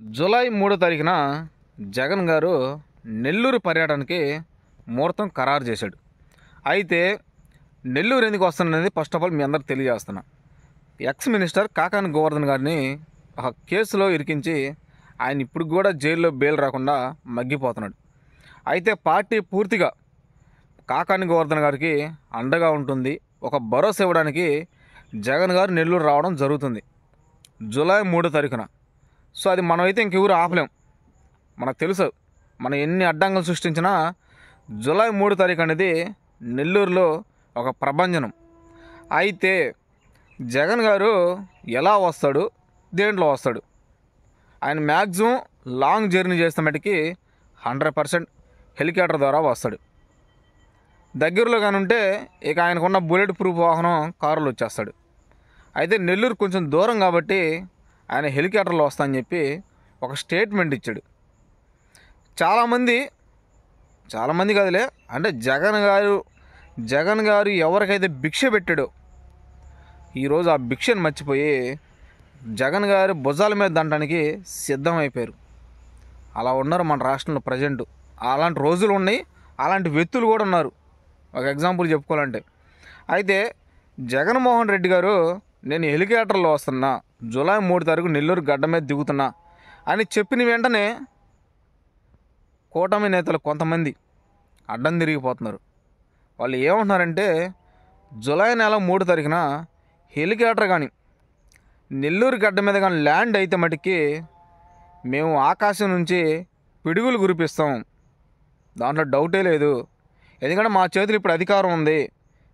July 3వ తారీఖున జగన్ గారు నెల్లూరు పర్యటనకి ముహూర్తం ఖరారు చేశాడు. అయితే నెల్లూరు ఎందుకు వస్తున్నది ఫస్ట్ ఆఫ్ ఆల్ మీ అందరికి తెలియజేస్తున్నా. ఎక్స్ మినిస్టర్ కాకాని గోవర్ధన్ గారిని ఒక కేసులో ఇరికించి ఆయన ఇప్పుడు కూడా జైల్లో బెయిల్ రాకుండా మగ్గిపోతున్నాడు. అయితే పార్టీ పూర్తిగా కాకాని గోవర్ధన్ గారికి అండగా ఉంటుంది. ఒక భరోసా ఇవ్వడానికి జగన్ గారు నెల్లూరు రావడం జరుగుతుంది జూలై 3వ తారీఖున. సో అది మనమైతే ఇంకెవరు ఆపలేం. మనకు తెలుసు మనం ఎన్ని అడ్డంకులు సృష్టించినా జూలై 3వ తారీఖు అనేది నెల్లూరులో ఒక ప్రభంజనం. అయితే జగన్ గారు ఎలా వస్తాడు, దేంట్లో వస్తాడు? ఆయన మ్యాక్సిమం లాంగ్ జర్నీ చేస్తే మటుకి 100% హెలికాప్టర్ ద్వారా వస్తాడు. దగ్గరలో కానీ ఉంటే ఇక ఆయనకున్న బుల్లెట్ ప్రూఫ్ వాహనం కారులో వచ్చేస్తాడు. అయితే నెల్లూరు కొంచెం దూరం కాబట్టి ఆయన హెలికాప్టర్లో వస్తా అని చెప్పి ఒక స్టేట్మెంట్ ఇచ్చాడు. చాలామంది కాదులే, అంటే జగన్ గారు ఎవరికైతే భిక్ష పెట్టాడో ఈరోజు ఆ భిక్షను మర్చిపోయి జగన్ గారి భుజాల మీద దండడానికి సిద్ధమైపోయారు. అలా ఉన్నారు మన రాష్ట్రంలో ప్రజెంట్. అలాంటి రోజులు ఉన్నాయి, అలాంటి వ్యక్తులు కూడా ఉన్నారు. ఒక ఎగ్జాంపుల్ చెప్పుకోవాలంటే, అయితే జగన్మోహన్ రెడ్డి గారు నేను హెలికాప్టర్లో వస్తున్నా, జూలై 3వ తారీఖు నెల్లూరు గడ్డ మీద దిగుతున్నా అని చెప్పిన వెంటనే కూటమి నేతలు కొంతమంది అడ్డం తిరిగిపోతున్నారు. వాళ్ళు ఏమంటున్నారంటే జూలై నెల 3వ తారీఖున హెలికాప్టర్ కానీ నెల్లూరు గడ్డ మీద కానీ ల్యాండ్ అయితే మటుకి మేము ఆకాశం నుంచి పిడుగులు కురిపిస్తాం, దాంట్లో డౌటే లేదు. ఎందుకంటే మా చేతులు ఇప్పుడు అధికారం ఉంది,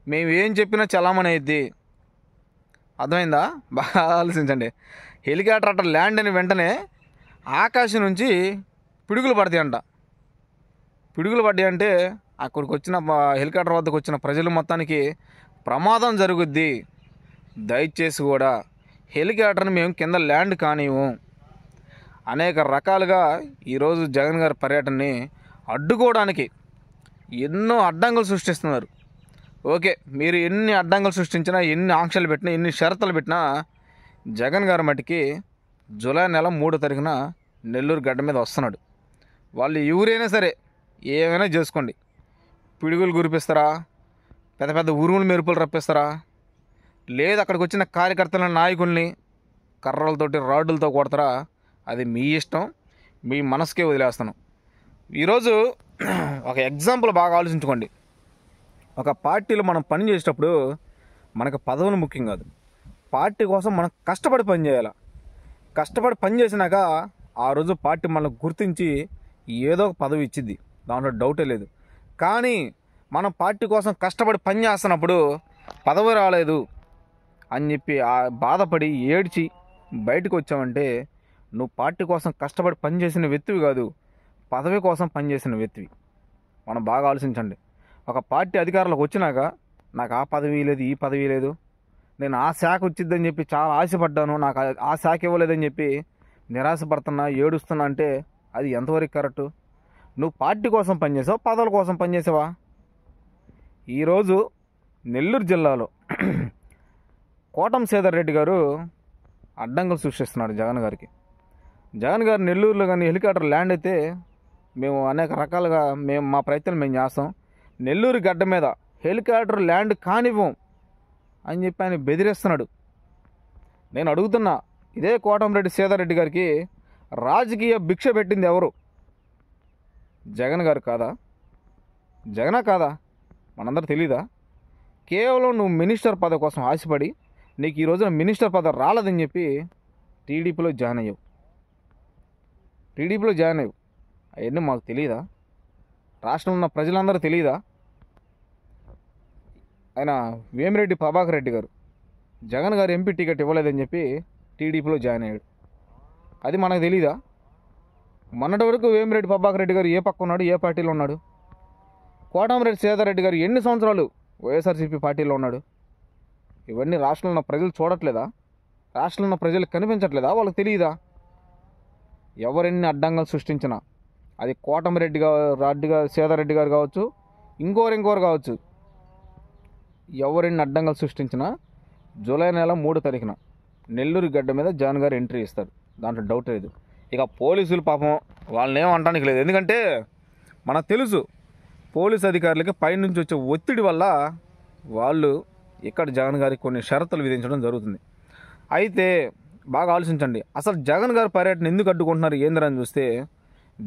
మేము ఏం చెప్పినా చలామణి అయ్యిద్ది. అర్థమైందా? బాగా ఆలోచించండి. హెలికాప్టర్ అట్లా ల్యాండ్ అయిన వెంటనే ఆకాశం నుంచి పిడుగులు పడతాయంట. పిడుగులు పడ్డాయి అంటే అక్కడికి వచ్చిన హెలికాప్టర్ వద్దకు వచ్చిన ప్రజలు మొత్తానికి ప్రమాదం జరుగుద్ది. దయచేసి కూడా హెలికాప్టర్ని మేము కింద ల్యాండ్ కానివ్వం. అనేక రకాలుగా ఈరోజు జగన్ గారి పర్యటనని అడ్డుకోవడానికి ఎన్నో అడ్డంకులు సృష్టిస్తున్నారు. ఓకే, మీరు ఎన్ని అడ్డంకులు సృష్టించినా, ఎన్ని ఆంక్షలు పెట్టినా, ఎన్ని షరతులు పెట్టినా జగన్ గారి మటుకి జూలై నెల 3వ తారీఖున నెల్లూరు గడ్డ మీద వస్తున్నాడు. వాళ్ళు ఎవరైనా సరే ఏమైనా చేసుకోండి, పిడుగులు కురిపిస్తారా, పెద్ద పెద్ద ఉరుములు మెరుపులు రప్పిస్తారా, లేదు అక్కడికి వచ్చిన కార్యకర్తల నాయకుల్ని కర్రలతోటి రాడ్డులతో కొడతారా, అది మీ ఇష్టం, మీ మనసుకే వదిలేస్తాను. ఈరోజు ఒక ఎగ్జాంపుల్ బాగా ఆలోచించుకోండి. ఒక పార్టీలో మనం పని చేసేటప్పుడు మనకు పదవులు ముఖ్యం కాదు, పార్టీ కోసం మనం కష్టపడి పని చేయాలి. కష్టపడి పని చేసినాక ఆ రోజు పార్టీ మనకు గుర్తించి ఏదో ఒక పదవి ఇచ్చింది, దాంట్లో డౌటే లేదు. కానీ మనం పార్టీ కోసం కష్టపడి పని చేస్తున్నప్పుడు పదవి రాలేదు అని చెప్పి ఆ బాధపడి ఏడ్చి బయటకు వచ్చామంటే నువ్వు పార్టీ కోసం కష్టపడి పనిచేసిన వ్యక్తివి కాదు, పదవి కోసం పనిచేసిన వ్యక్తివి. మనం బాగా ఆలోచించండి. ఒక పార్టీ అధికారంలోకి వచ్చినాక నాకు ఆ పదవి లేదు, ఈ పదవి లేదు, నేను ఆ శాఖ వచ్చిద్దని చెప్పి చాలా ఆశపడ్డాను, నాకు ఆ శాఖ ఇవ్వలేదని చెప్పి నిరాశపడుతున్నా, ఏడుస్తున్నా అంటే అది ఎంతవరకు కరెక్టు? నువ్వు పార్టీ కోసం పనిచేసావా, పదవుల కోసం పనిచేసావా? ఈరోజు నెల్లూరు జిల్లాలో కోటంశేఖర్ రెడ్డి గారు అడ్డంకులు సృష్టిస్తున్నాడు జగన్ గారికి. జగన్ గారు నెల్లూరులో కానీ హెలికాప్టర్ ల్యాండ్ అయితే మేము అనేక రకాలుగా మా ప్రయత్నం మేము చేస్తాం, నెల్లూరు గడ్డ మీద హెలికాప్టర్ ల్యాండ్ కానివ్వం అని చెప్పి ఆయన బెదిరిస్తున్నాడు. నేను అడుగుతున్నా, ఇదే కోటంరెడ్డి సీతారెడ్డి గారికి రాజకీయ భిక్ష పెట్టింది ఎవరు? జగన్ గారు కాదా? జగనా కాదా? మనందరూ తెలీదా? కేవలం నువ్వు మినిస్టర్ పదవి కోసం ఆశపడి నీకు ఈ రోజున మినిస్టర్ పదవి రాలేదని చెప్పి టీడీపీలో జాయిన్ అయ్యావు. అవన్నీ మాకు తెలియదా? రాష్ట్రంలో ఉన్న ప్రజలందరూ తెలియదా? ఆయన వేమిరెడ్డి ప్రభాకర్ రెడ్డి గారు జగన్ గారు ఎంపీ టికెట్ ఇవ్వలేదని చెప్పి టీడీపీలో జాయిన్ అయ్యాడు. అది మనకు తెలీదా? మొన్నటి వరకు వేమిరెడ్డి ప్రభాకర్ రెడ్డి గారు ఏ పక్క ఉన్నాడు, ఏ పార్టీలో ఉన్నాడు? కోటంరెడ్డి సీతారెడ్డి గారు ఎన్ని సంవత్సరాలు వైఎస్ఆర్సీపీ పార్టీలో ఉన్నాడు? ఇవన్నీ రాష్ట్రంలో ఉన్న ప్రజలు చూడట్లేదా? రాష్ట్రంలో ఉన్న ప్రజలకు కనిపించట్లేదా? వాళ్ళకి తెలియదా? ఎవరెన్ని అడ్డంకులు సృష్టించినా, అది కోటమిరెడ్డి గారు సీతారెడ్డి గారు కావచ్చు, ఇంకోరు కావచ్చు, ఎవరెన్ని అడ్డంకులు సృష్టించినా జూలై నెల 3వ తారీఖున నెల్లూరు గడ్డ మీద జగన్ గారు ఎంట్రీ ఇస్తారు, దాంట్లో డౌట్ లేదు. ఇక పోలీసులు పాపం వాళ్ళని ఏమంటానికి లేదు. ఎందుకంటే మనకు తెలుసు పోలీస్ అధికారులకి పైనుంచి వచ్చే ఒత్తిడి వల్ల వాళ్ళు ఇక్కడ జగన్ గారికి కొన్ని షరతులు విధించడం జరుగుతుంది. అయితే బాగా ఆలోచించండి, అసలు జగన్ గారి పర్యటన ఎందుకు అడ్డుకుంటున్నారు ఏందని చూస్తే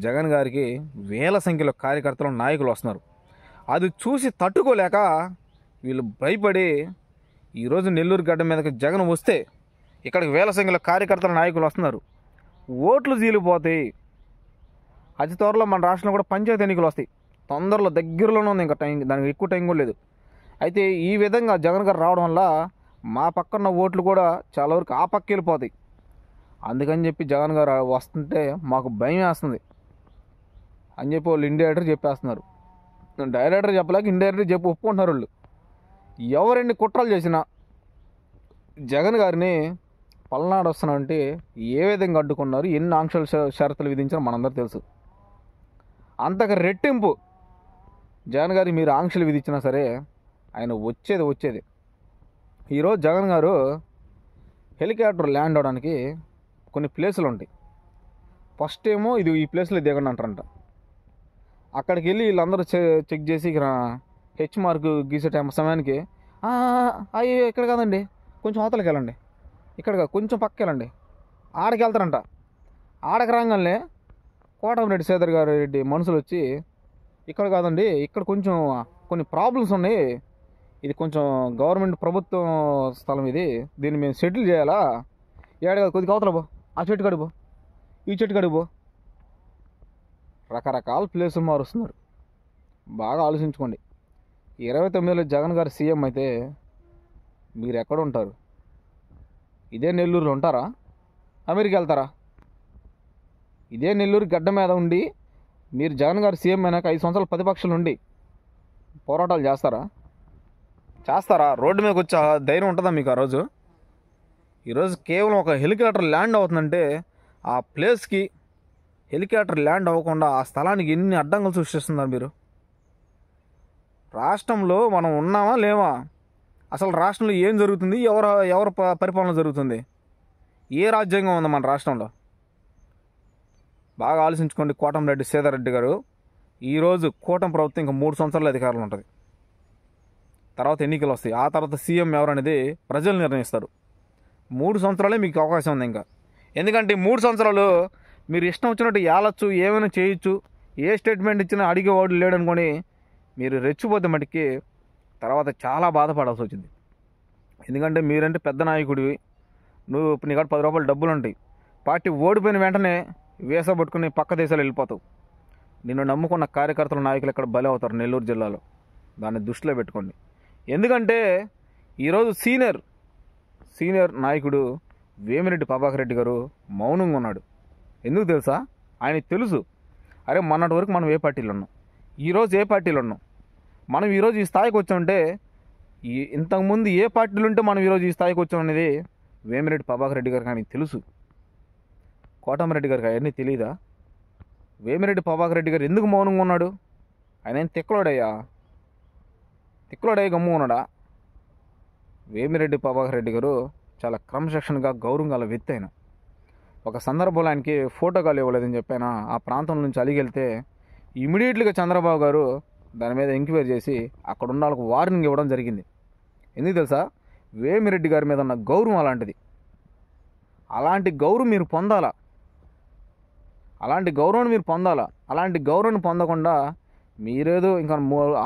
జగన్ గారికి వేల సంఖ్యలో కార్యకర్తలు నాయకులు వస్తున్నారు. అది చూసి తట్టుకోలేక వీళ్ళు భయపడి ఈరోజు నెల్లూరు గడ్డ మీదకి జగన్ వస్తే ఇక్కడికి వేల సంఖ్యలో కార్యకర్తల నాయకులు వస్తున్నారు. ఓట్లు జీలిపోతాయి. అతి త్వరలో మన రాష్ట్రంలో కూడా పంచాయతీ ఎన్నికలు వస్తాయి. తొందరలో దగ్గరలోనే ఉంది, ఇంకా టైం దానికి ఎక్కువ టైం కూడా లేదు. అయితే ఈ విధంగా జగన్ గారు రావడం వల్ల మా పక్కన ఓట్లు కూడా చాలా వరకు ఆ పక్క వెళ్ళిపోతాయి. అందుకని చెప్పి జగన్ గారు వస్తుంటే మాకు భయం వేస్తుంది అని చెప్పి వాళ్ళు ఇండైరెక్టర్ చెప్పేస్తున్నారు. డైరెక్టర్ చెప్పలేక ఇండైరెక్టర్ చెప్పి ఒప్పుకుంటున్నారు వాళ్ళు. ఎవరెన్ని కుట్రలు చేసినా జగన్ గారిని పల్నాడు వస్తున్నామంటే ఏ విధంగా అడ్డుకున్నారు, ఎన్ని ఆంక్షల షరతులు విధించారో మనందరూ తెలుసు. అంతకు రెట్టింపు జగన్ గారికి మీరు ఆంక్షలు విధించినా సరే ఆయన వచ్చేది. ఈరోజు జగన్ గారు హెలికాప్టర్ ల్యాండ్ అవడానికి కొన్ని ప్లేసులు ఉంటాయి. ఫస్ట్ ఏమో ఇది ఈ ప్లేస్లో దిగండి అంటారంట. అక్కడికి వెళ్ళి వీళ్ళందరూ చెక్ చేసి ఇక్కడ హెచ్ మార్క్ గీసే సమయానికి అయ్యో ఇక్కడ కాదండి, కొంచెం అవతలకి వెళ్ళండి, ఇక్కడ కొంచెం పక్కకి వెళ్ళండి, ఆడకి వెళ్తారంట. ఆడకి రాగానే కోటమిరెడ్డి శ్రీధర్ గారు రెడ్డి మనుషులు వచ్చి ఇక్కడ కాదండి, ఇక్కడ కొంచెం కొన్ని ప్రాబ్లమ్స్ ఉన్నాయి, ఇది కొంచెం గవర్నమెంట్ ప్రభుత్వం స్థలం, దీన్ని మేము సెటిల్ చేయాలా, ఏడగా కొద్దిగా అవతల పో, ఆ చెట్టు కడుపు, ఈ చెట్టు కడుపు, రకరకాల ప్లేసులు మారుస్తున్నారు. బాగా ఆలోచించుకోండి. 29లో జగన్ గారు సీఎం అయితే మీరు ఎక్కడ ఉంటారు? ఇదే నెల్లూరులో ఉంటారా? అమెరికా వెళ్తారా? ఇదే నెల్లూరు గడ్డ మీద ఉండి మీరు జగన్ గారు సీఎం అయినాక 5 సంవత్సరాలు ప్రతిపక్షాలు ఉండి పోరాటాలు చేస్తారా? రోడ్డు మీదకి వచ్చి ధైర్యం ఉంటుందా మీకు? ఆ రోజు ఈరోజు కేవలం ఒక హెలికాప్టర్ ల్యాండ్ అవుతుందంటే ఆ ప్లేస్కి హెలికాప్టర్ ల్యాండ్ అవ్వకుండా ఆ స్థలానికి ఎన్ని అడ్డంకులు సృష్టిస్తున్నారు మీరు? రాష్ట్రంలో మనం ఉన్నామా లేవా? అసలు రాష్ట్రంలో ఏం జరుగుతుంది? ఎవరు పరిపాలన జరుగుతుంది? ఏ రాజ్యాంగం ఉంది మన రాష్ట్రంలో? బాగా ఆలోచించుకోండి. కోటమిరెడ్డి శ్రీధర్ రెడ్డి గారు, ఈరోజు కూటమి ప్రభుత్వం ఇంకా 3 సంవత్సరాల అధికారులు ఉంటుంది. తర్వాత ఎన్నికలు వస్తాయి. ఆ తర్వాత సీఎం ఎవరు అనేది ప్రజలు నిర్ణయిస్తారు. 3 సంవత్సరాలే మీకు అవకాశం ఉంది ఇంకా. ఎందుకంటే 3 సంవత్సరాలు మీరు ఇష్టం వచ్చినట్టు ఏలొచ్చు, ఏమైనా చేయొచ్చు, ఏ స్టేట్మెంట్ ఇచ్చినా అడిగేవాడు లేడనుకొని మీరు రెచ్చిపోతే మటుకి తర్వాత చాలా బాధపడాల్సి వచ్చింది. ఎందుకంటే మీరంటే పెద్ద నాయకుడివి, నీ కాడ 10 రూపాయలు డబ్బులు ఉంటాయి. పార్టీ ఓడిపోయిన వెంటనే వీసా పట్టుకుని పక్క దేశాలు వెళ్ళిపోతావు. నిన్ను నమ్ముకున్న కార్యకర్తల నాయకులు ఇక్కడ బలి అవుతారు నెల్లూరు జిల్లాలో. దాన్ని దృష్టిలో పెట్టుకోండి. ఎందుకంటే ఈరోజు సీనియర్ నాయకుడు వేమిరెడ్డి ప్రభాకర్ రెడ్డి గారు మౌనంగా ఉన్నాడు. ఎందుకు తెలుసా? ఆయనకు తెలుసు, అరే మొన్నటి వరకు మనం ఏ పార్టీలో ఉన్నాం, ఈరోజు ఏ పార్టీలో ఉన్నాం, మనం ఈరోజు ఈ స్థాయికి వచ్చామంటే ఇంతకుముందు ఏ పార్టీలు ఉంటే మనం ఈరోజు ఈ స్థాయికి వచ్చాం అనేది వేమిరెడ్డి ప్రభాకర్ రెడ్డి గారికి ఆయనకి తెలుసు. కోటమిరెడ్డి గారికి అవన్నీ తెలియదా? వేమిరెడ్డి ప్రభాకర్ రెడ్డి గారు ఎందుకు మౌనంగా ఉన్నాడు? ఆయన ఏం తిక్కలోడయ్యా గమ్ము ఉన్నాడా? వేమిరెడ్డి ప్రభాకర్ రెడ్డి గారు చాలా క్రమశిక్షణగా గౌరవంగా గల వ్యక్తి. ఆయన ఒక సందర్భంలో ఆయనకి ఫోటోకాలు ఇవ్వలేదని చెప్పాను. ఆ ప్రాంతం నుంచి అలిగెళ్తే ఇమీడియట్లీగా చంద్రబాబు గారు దాని మీద ఎంక్వైరీ చేసి అక్కడ ఉన్న వాళ్ళకు వార్నింగ్ ఇవ్వడం జరిగింది. ఎందుకు తెలుసా? వేమిరెడ్డి గారి మీద ఉన్న గౌరవం అలాంటిది. అలాంటి గౌరవం మీరు పొందాలా, అలాంటి గౌరవాన్ని పొందకుండా మీరేదో ఇంకా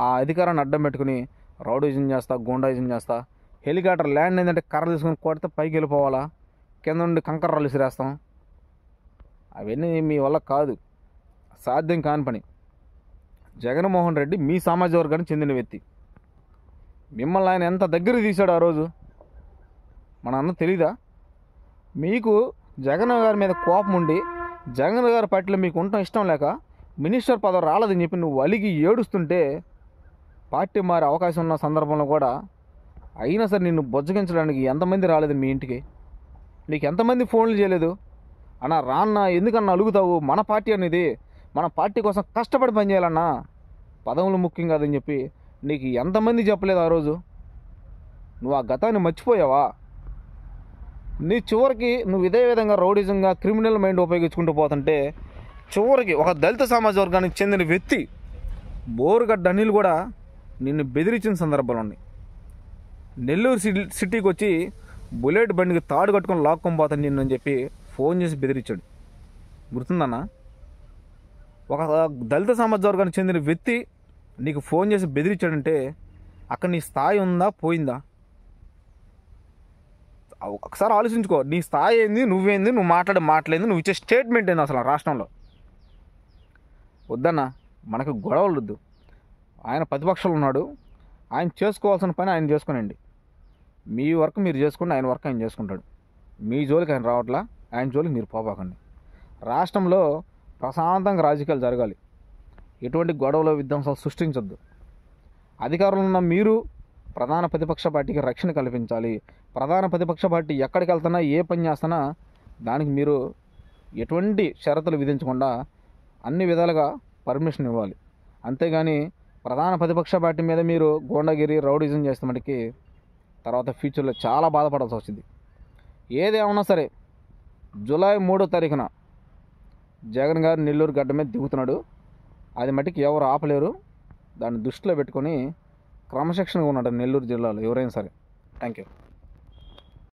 ఆ అధికారాన్ని అడ్డం పెట్టుకుని రౌడీజం చేస్తా, గూండాయిజం చేస్తా, హెలికాప్టర్ ల్యాండ్ ఏంటంటే కర్ర తీసుకుని కొడితే పైకి వెళ్ళిపోవాలా, కింద నుండి కంకర్రాలు విసిరేస్తాం, అవన్నీ మీ వల్ల కాదు, సాధ్యం కాని పని. జగన్మోహన్ రెడ్డి మీ సామాజిక వర్గానికి చెందిన వ్యక్తి. మిమ్మల్ని ఆయన ఎంత దగ్గర తీశాడు ఆ రోజు మన అన్న తెలీదా? మీకు జగన్ గారి మీద కోపం ఉండి జగన్ గారి పట్ల మీకు ఉండటం ఇష్టం లేక మినిస్టర్ పదవి రాలేదని చెప్పి నువ్వు అలిగి ఏడుస్తుంటే పార్టీ మారే అవకాశం ఉన్న సందర్భంలో కూడా అయినా సరే నిన్ను బొజ్జగించడానికి ఎంతమంది రాలేదు మీ ఇంటికి? నీకు ఎంతమంది ఫోన్లు చేయలేదు? అన్నా రాన్నా, ఎందుకన్నా అలుగుతావు? మన పార్టీ అనేది, మన పార్టీ కోసం కష్టపడి నీ చివరికి నువ్వు ఇదే విధంగా రౌడిజంగా క్రిమినల్ మైండ్ ఉపయోగించుకుంటూ పోతుంటే చివరికి ఒక దళిత సమాజ వర్గానికి చెందిన వ్యక్తి బోరుగడ్డ అనిల్ కూడా నిన్ను బెదిరించిన సందర్భాలు ఉన్నాయి. నెల్లూరు సిటీకి వచ్చి బుల్లెట్ బండికి తాడు కట్టుకొని లాక్కొని పోతాను నిన్ను అని చెప్పి ఫోన్ చేసి బెదిరించాడు. గుర్తుందన్నా? ఒక దళిత సమాజ వర్గానికి చెందిన వ్యక్తి నీకు ఫోన్ చేసి బెదిరించాడంటే అక్కడ నీ స్థాయి ఉందా పోయిందా? ఒకసారి ఆలోచించుకో. నీ స్థాయి ఏంది, నువ్వేంది, నువ్వు మాట్లాడే మాటలేంది, నువ్వు ఇచ్చే స్టేట్మెంట్ ఏంది అసలు రాష్ట్రంలో? వద్దన్నా, మనకు గొడవలు వద్దు. ఆయన ప్రతిపక్షంలో ఉన్నాడు, ఆయన చేసుకోవాల్సిన పని ఆయన చేసుకునండి. మీ వర్క్ మీరు చేసుకోండి, ఆయన వర్క్ ఆయన చేసుకుంటాడు. మీ జోలికి ఆయన రావట్లా, ఆయన జోలికి మీరు పోబాకండి. రాష్ట్రంలో ప్రశాంతంగా రాజకీయాలు జరగాలి. ఎటువంటి గొడవలు విధ్వంసాలు సృష్టించొద్దు. అధికారంలో ఉన్న మీరు ప్రధాన ప్రతిపక్ష పార్టీకి రక్షణ కల్పించాలి. ప్రధాన ప్రతిపక్ష పార్టీ ఎక్కడికి వెళ్తున్నా, ఏ పని చేస్తున్నా దానికి మీరు ఎటువంటి షరతులు విధించకుండా అన్ని విధాలుగా పర్మిషన్ ఇవ్వాలి. అంతేగాని ప్రధాన ప్రతిపక్ష పార్టీ మీద మీరు గూండాగిరి రౌడిజం చేస్తే మటుకి తర్వాత ఫ్యూచర్లో చాలా బాధపడాల్సి వచ్చింది. ఏదేమన్నా సరే జూలై 3వ తారీఖున జగన్ గారు నెల్లూరు గడ్డ మీద దిగుతున్నాడు. అది మటుకి ఎవరు ఆపలేరు. దాన్ని దృష్టిలో పెట్టుకొని క్రమశిక్షణగా ఉన్నాడు నెల్లూరు జిల్లాలో ఎవరైనా సరే. Thank you.